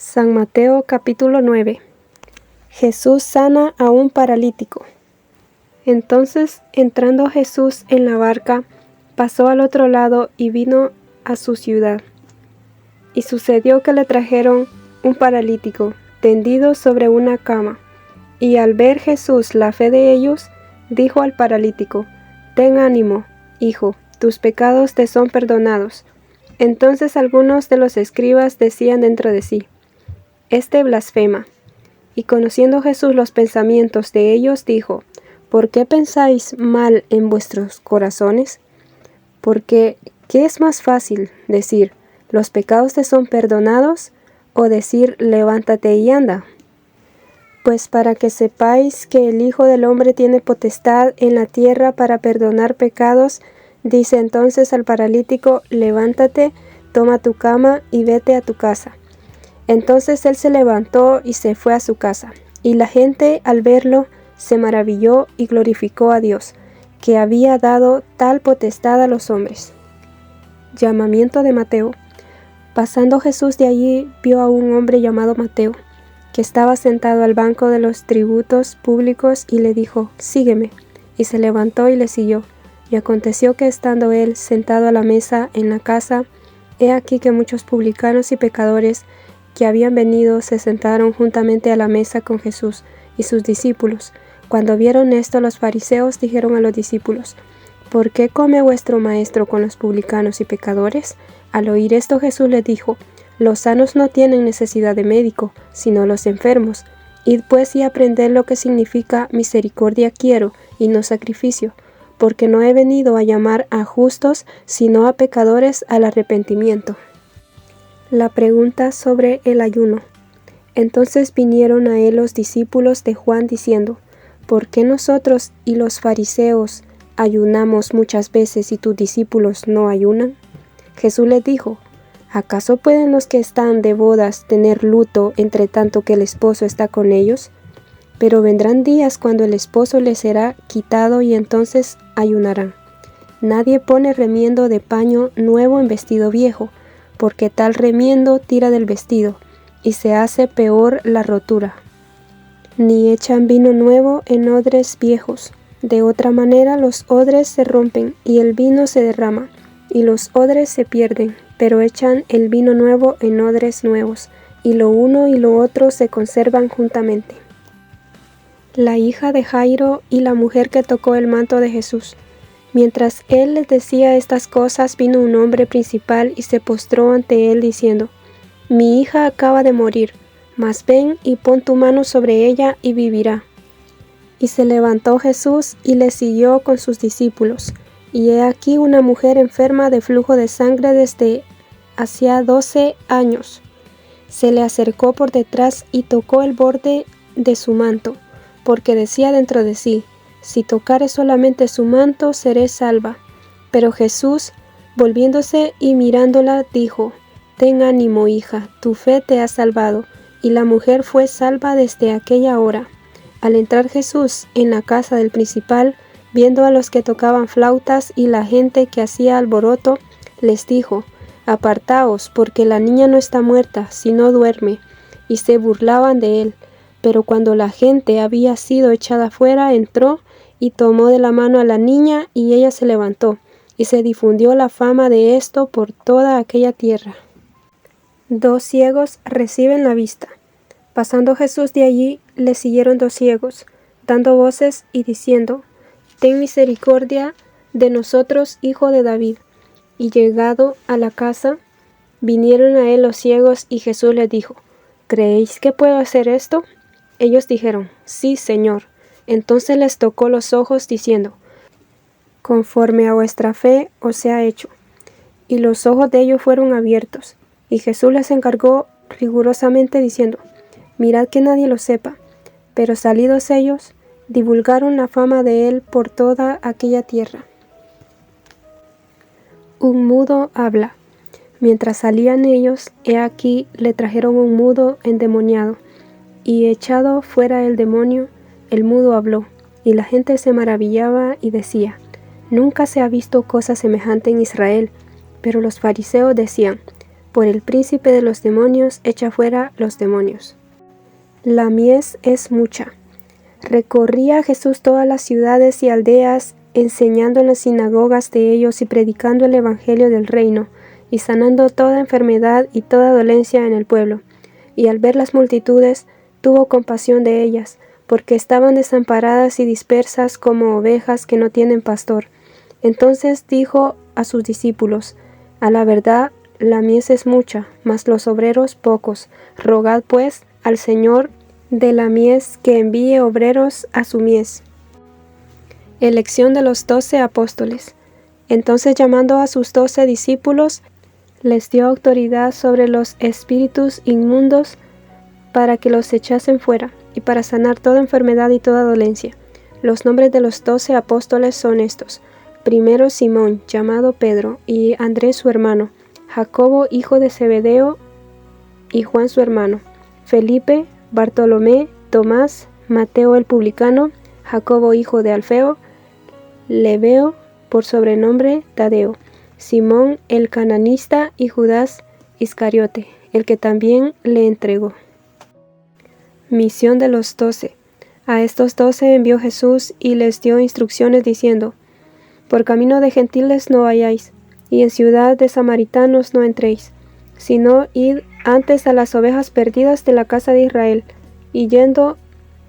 San Mateo capítulo 9. Jesús sana a un paralítico. Entonces, entrando Jesús en la barca, pasó al otro lado y vino a su ciudad. Y sucedió que le trajeron un paralítico, tendido sobre una cama. Y al ver Jesús la fe de ellos, dijo al paralítico: «Ten ánimo, hijo, tus pecados te son perdonados». Entonces algunos de los escribas decían dentro de sí: «Este blasfema». Y conociendo Jesús los pensamientos de ellos, dijo: «¿Por qué pensáis mal en vuestros corazones? Porque, ¿qué es más fácil, decir, los pecados te son perdonados, o decir, levántate y anda? Pues para que sepáis que el Hijo del Hombre tiene potestad en la tierra para perdonar pecados, dice entonces al paralítico: levántate, toma tu cama y vete a tu casa». Entonces él se levantó y se fue a su casa, y la gente al verlo se maravilló y glorificó a Dios, que había dado tal potestad a los hombres. Llamamiento de Mateo. Pasando Jesús de allí, vio a un hombre llamado Mateo, que estaba sentado al banco de los tributos públicos, y le dijo: «Sígueme». Y se levantó y le siguió. Y aconteció que estando él sentado a la mesa en la casa, he aquí que muchos publicanos y pecadores que habían venido se sentaron juntamente a la mesa con Jesús y sus discípulos. Cuando vieron esto, los fariseos dijeron a los discípulos: «¿Por qué come vuestro maestro con los publicanos y pecadores?». Al oír esto, Jesús les dijo: «Los sanos no tienen necesidad de médico, sino los enfermos. Id pues y aprended lo que significa misericordia quiero, y no sacrificio, porque no he venido a llamar a justos, sino a pecadores al arrepentimiento». La pregunta sobre el ayuno. Entonces vinieron a él los discípulos de Juan diciendo: «¿Por qué nosotros y los fariseos ayunamos muchas veces y tus discípulos no ayunan?». Jesús les dijo: «¿Acaso pueden los que están de bodas tener luto entre tanto que el esposo está con ellos? Pero vendrán días cuando el esposo les será quitado y entonces ayunarán. Nadie pone remiendo de paño nuevo en vestido viejo, porque tal remiendo tira del vestido, y se hace peor la rotura. Ni echan vino nuevo en odres viejos. De otra manera los odres se rompen, y el vino se derrama, y los odres se pierden, pero echan el vino nuevo en odres nuevos, y lo uno y lo otro se conservan juntamente». La hija de Jairo y la mujer que tocó el manto de Jesús. Mientras él les decía estas cosas, vino un hombre principal y se postró ante él diciendo: «Mi hija acaba de morir, mas ven y pon tu mano sobre ella y vivirá». Y se levantó Jesús y le siguió con sus discípulos. Y he aquí una mujer enferma de flujo de sangre desde hacía 12 años. Se le acercó por detrás y tocó el borde de su manto, porque decía dentro de sí: «Si tocare solamente su manto, seré salva». Pero Jesús, volviéndose y mirándola, dijo: «Ten ánimo, hija, tu fe te ha salvado». Y la mujer fue salva desde aquella hora. Al entrar Jesús en la casa del principal, viendo a los que tocaban flautas y la gente que hacía alboroto, les dijo: «Apartaos, porque la niña no está muerta, sino duerme». Y se burlaban de él. Pero cuando la gente había sido echada fuera, entró y tomó de la mano a la niña, y ella se levantó, y se difundió la fama de esto por toda aquella tierra. 2 ciegos reciben la vista. Pasando Jesús de allí, le siguieron 2 ciegos, dando voces y diciendo: «Ten misericordia de nosotros, hijo de David». Y llegado a la casa, vinieron a él los ciegos, y Jesús les dijo: «¿Creéis que puedo hacer esto?». Ellos dijeron: «Sí, Señor». Entonces les tocó los ojos, diciendo: «Conforme a vuestra fe os sea hecho». Y los ojos de ellos fueron abiertos. Y Jesús les encargó rigurosamente, diciendo: «Mirad que nadie lo sepa». Pero salidos ellos, divulgaron la fama de él por toda aquella tierra. Un mudo habla. Mientras salían ellos, he aquí le trajeron un mudo endemoniado, y echado fuera el demonio, el mudo habló, y la gente se maravillaba y decía: «Nunca se ha visto cosa semejante en Israel». Pero los fariseos decían: por el príncipe de los demonios, echa fuera los demonios. La mies es mucha. Recorría Jesús todas las ciudades y aldeas, enseñando en las sinagogas de ellos y predicando el evangelio del reino, y sanando toda enfermedad y toda dolencia en el pueblo. Y al ver las multitudes, tuvo compasión de ellas, porque estaban desamparadas y dispersas como ovejas que no tienen pastor. Entonces dijo a sus discípulos: a la verdad, la mies es mucha, mas los obreros pocos. Rogad pues al Señor de la mies que envíe obreros a su mies. Elección de los 12 apóstoles. Entonces, llamando a sus 12 discípulos, les dio autoridad sobre los espíritus inmundos para que los echasen fuera, y para sanar toda enfermedad y toda dolencia. Los nombres de los 12 apóstoles son estos: primero Simón, llamado Pedro, y Andrés su hermano, Jacobo hijo de Zebedeo y Juan su hermano, Felipe, Bartolomé, Tomás, Mateo el publicano, Jacobo hijo de Alfeo, Lebeo por sobrenombre Tadeo, Simón el cananista y Judas Iscariote, el que también le entregó. Misión de los 12. A estos 12 envió Jesús y les dio instrucciones diciendo: por camino de gentiles no vayáis, y en ciudad de samaritanos no entréis, sino id antes a las ovejas perdidas de la casa de Israel, y yendo,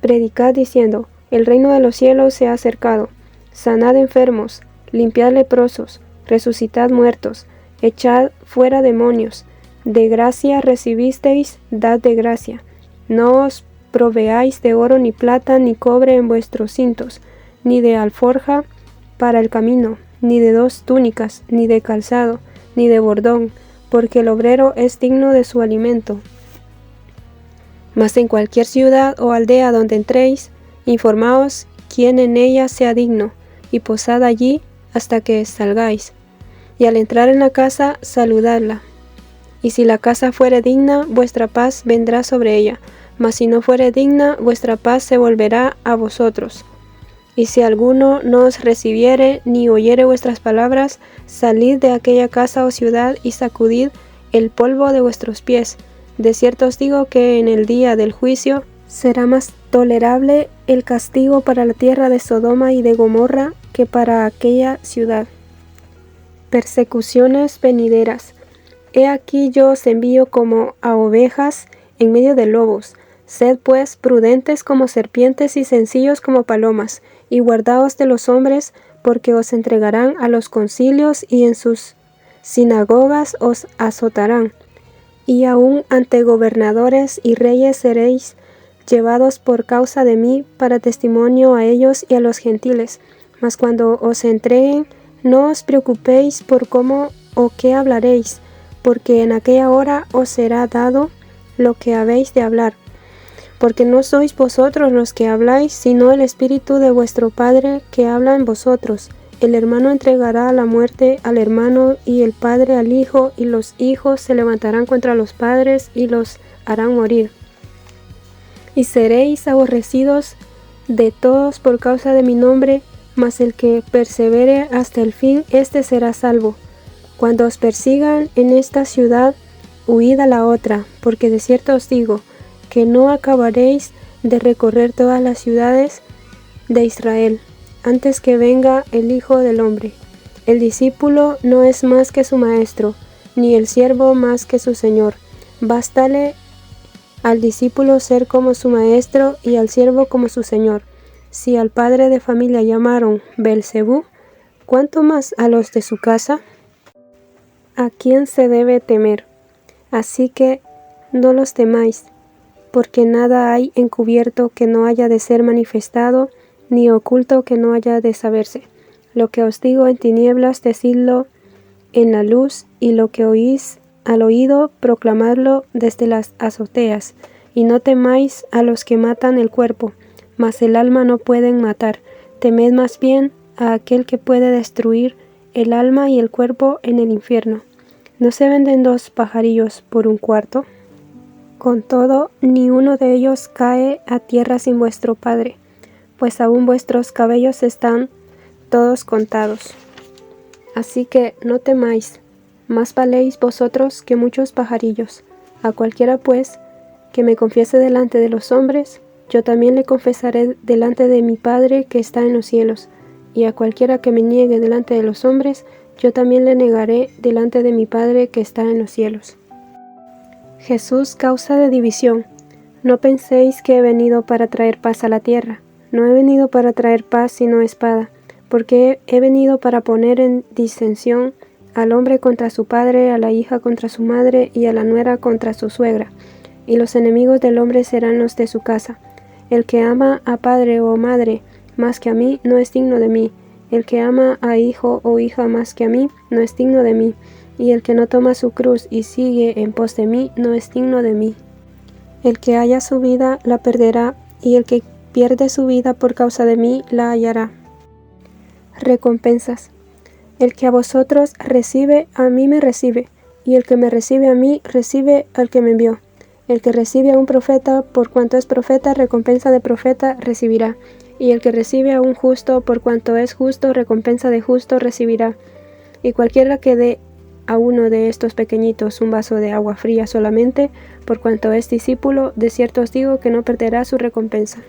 predicad diciendo: el reino de los cielos se ha acercado. Sanad enfermos, limpiad leprosos, resucitad muertos, echad fuera demonios. De gracia recibisteis, dad de gracia. No os proveáis de oro ni plata ni cobre en vuestros cintos, ni de alforja para el camino, ni de 2 túnicas, ni de calzado, ni de bordón, porque el obrero es digno de su alimento. Mas en cualquier ciudad o aldea donde entréis, informaos quién en ella sea digno, y posad allí hasta que salgáis. Y al entrar en la casa, saludadla. Y si la casa fuere digna, vuestra paz vendrá sobre ella, mas si no fuere digna, vuestra paz se volverá a vosotros. Y si alguno no os recibiere, ni oyere vuestras palabras, salid de aquella casa o ciudad y sacudid el polvo de vuestros pies. De cierto os digo que en el día del juicio será más tolerable el castigo para la tierra de Sodoma y de Gomorra que para aquella ciudad. Persecuciones venideras. He aquí yo os envío como a ovejas en medio de lobos. Sed pues prudentes como serpientes y sencillos como palomas, y guardaos de los hombres, porque os entregarán a los concilios y en sus sinagogas os azotarán. Y aun ante gobernadores y reyes seréis llevados por causa de mí para testimonio a ellos y a los gentiles. Mas cuando os entreguen, no os preocupéis por cómo o qué hablaréis, porque en aquella hora os será dado lo que habéis de hablar. Porque no sois vosotros los que habláis, sino el Espíritu de vuestro Padre que habla en vosotros. El hermano entregará a la muerte al hermano, y el padre al hijo, y los hijos se levantarán contra los padres y los harán morir. Y seréis aborrecidos de todos por causa de mi nombre, mas el que persevere hasta el fin, éste será salvo. Cuando os persigan en esta ciudad, huid a la otra, porque de cierto os digo, que no acabaréis de recorrer todas las ciudades de Israel, antes que venga el Hijo del Hombre. El discípulo no es más que su maestro, ni el siervo más que su señor. Bástale al discípulo ser como su maestro y al siervo como su señor. Si al padre de familia llamaron Beelzebú, ¿cuánto más a los de su casa? ¿A quién se debe temer? Así que no los temáis, porque nada hay encubierto que no haya de ser manifestado, ni oculto que no haya de saberse. Lo que os digo en tinieblas, decidlo en la luz, y lo que oís al oído, proclamadlo desde las azoteas. Y no temáis a los que matan el cuerpo, mas el alma no pueden matar. Temed más bien a aquel que puede destruir el alma y el cuerpo en el infierno. ¿No se venden 2 pajarillos por 1 cuarto? Con todo, ni uno de ellos cae a tierra sin vuestro Padre, pues aún vuestros cabellos están todos contados. Así que no temáis, Más valéis vosotros que muchos pajarillos. A cualquiera, pues, que me confiese delante de los hombres, yo también le confesaré delante de mi Padre que está en los cielos. Y a cualquiera que me niegue delante de los hombres, yo también le negaré delante de mi Padre que está en los cielos. Jesús, causa de división. No penséis que he venido para traer paz a la tierra. No he venido para traer paz sino espada, porque he venido para poner en disensión al hombre contra su padre, a la hija contra su madre y a la nuera contra su suegra. Y los enemigos del hombre serán los de su casa. El que ama a padre o madre más que a mí no es digno de mí. El que ama a hijo o hija más que a mí no es digno de mí. Y el que no toma su cruz y sigue en pos de mí no es digno de mí. El que haya su vida la perderá, y el que pierde su vida por causa de mí la hallará. Recompensas. El que a vosotros recibe, a mí me recibe, y el que me recibe a mí, recibe al que me envió. El que recibe a un profeta, por cuanto es profeta, recompensa de profeta recibirá. Y el que recibe a un justo, por cuanto es justo, recompensa de justo recibirá. Y cualquiera que dé a uno de estos pequeñitos un vaso de agua fría solamente, por cuanto es discípulo, de cierto os digo que no perderá su recompensa.